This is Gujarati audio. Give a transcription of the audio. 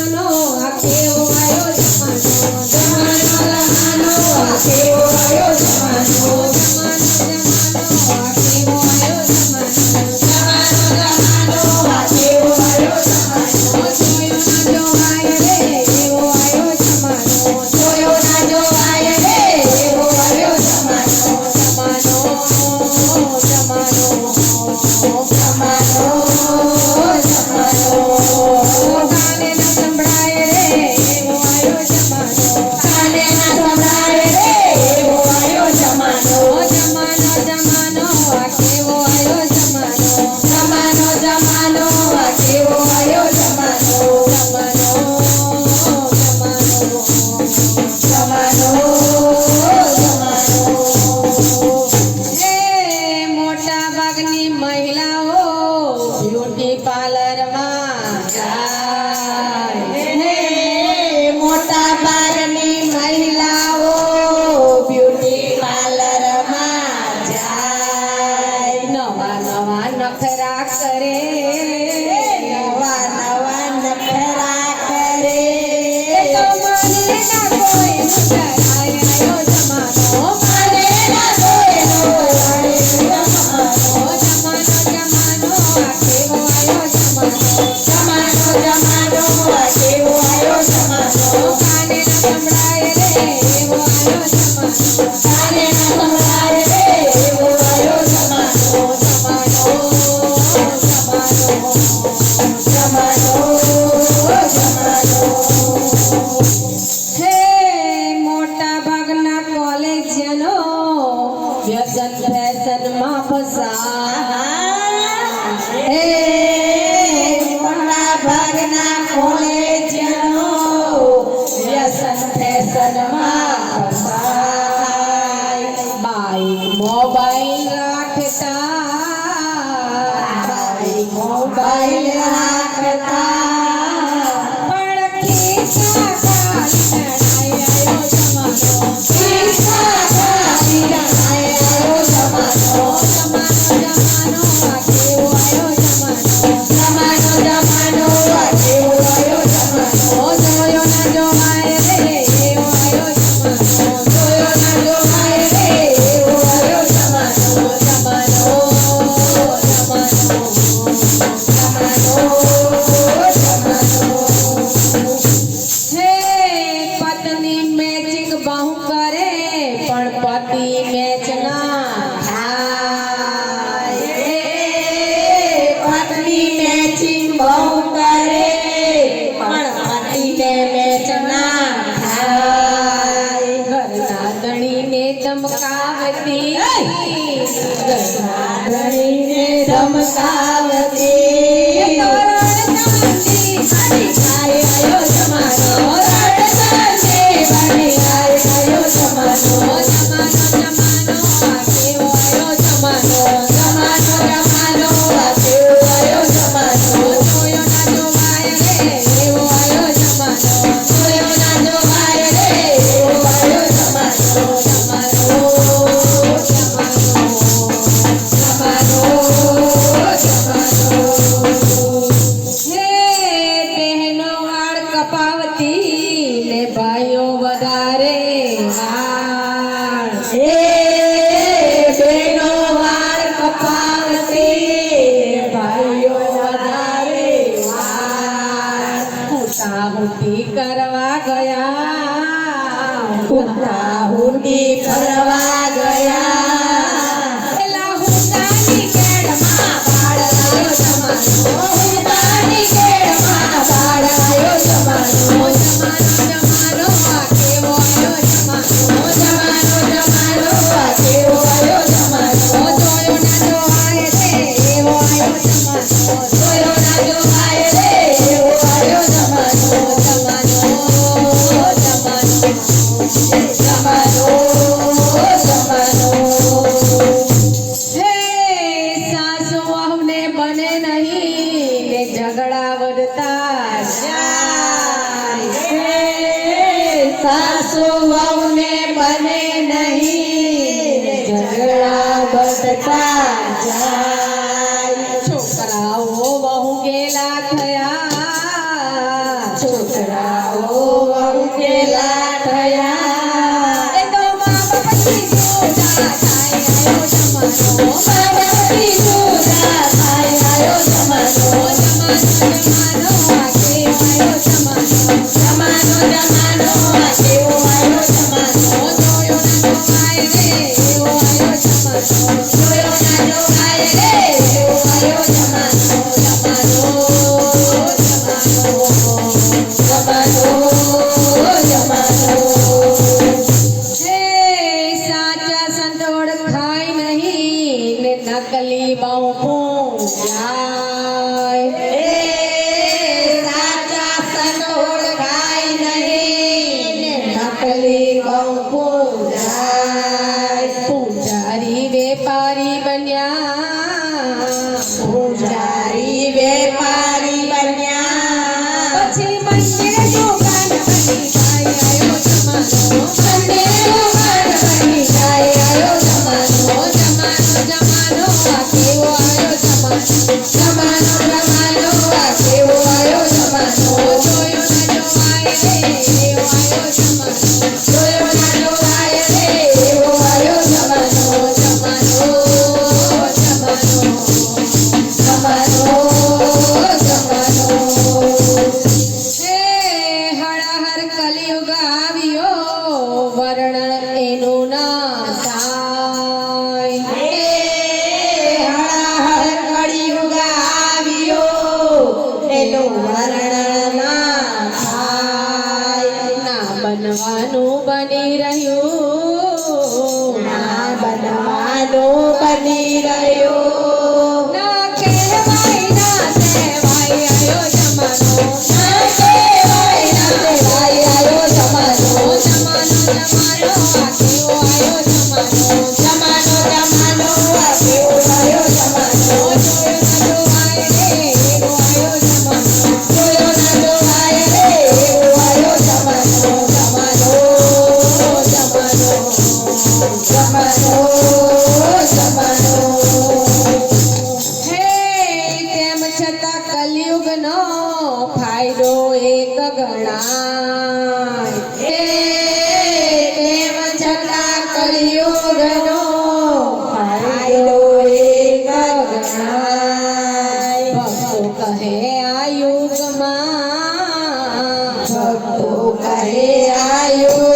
જમાનો આ કેવો આયો જમાનો જમાનો આ કેવો આયો જમાનો छोकराओ बहु गेला थया છોકરાઓ ઉકેલા થયા એ તો મા બાપની પૂજા થાય આયો જમાનો મા બાપની પૂજા થાય આયો જમાનો જમાનો આ કેવો આયો જમાનો જમાનો આ કેવો આયો જમાનો જોયો ના જોવાય રે એવો આયો જમાનો જોયો ના જોવાય રે એવો આયો જમાનો હે સાચા સંત ઓળખાય નહીં ને નકલી બહુ પૂજાય સાચા સંત ઓળખાય નહીં ને નકલી બહુ પૂજાય પૂજારી વેપારી બન્યા પૂજારી વેપારી બન્યા પછી મંદિર દુકાન બની જાય આયો જમાનો મંદિર દુકાન બની જાય આયો જમાનો જમાનો આ કેવો આયો જમાનો જમાનો આ કેવો આયો જમાનો જોયો ના જોવાય રે એવો આયો જમાનો જોયો ના જોવાય રે એવો આયો જમાનો હે હળહર કલિયુગ આવ્યો વર્ણન એનું ના થાય હળહળ કળિયુગ આવ્યો એનું વર્ણન ના થાય ના બનવાનું બની રહ્યું ના બનવાનું બની રહ્યું ના કહેવાય ના કહેવાય આયો જમાનો ના કહેવાય ના કહેવાય આયો જમાનો જમાનો આ કેવો આયો જમાનો જમાનો આ કેવો આયો જમાનો જોયો ના જોવાય રે એવો આયો જમાનો જોયો ના જોવાય રે એવો આયો જમાનો જમાનો હે તેમ છતાં કલિયુગનો ફાયદો એક ગણાય તેમ છતાં કલિયુગનો ફાયદો એક ગણાય ભક્તો કહે આ યુગમાં ભક્તો કહે આ યુગમાં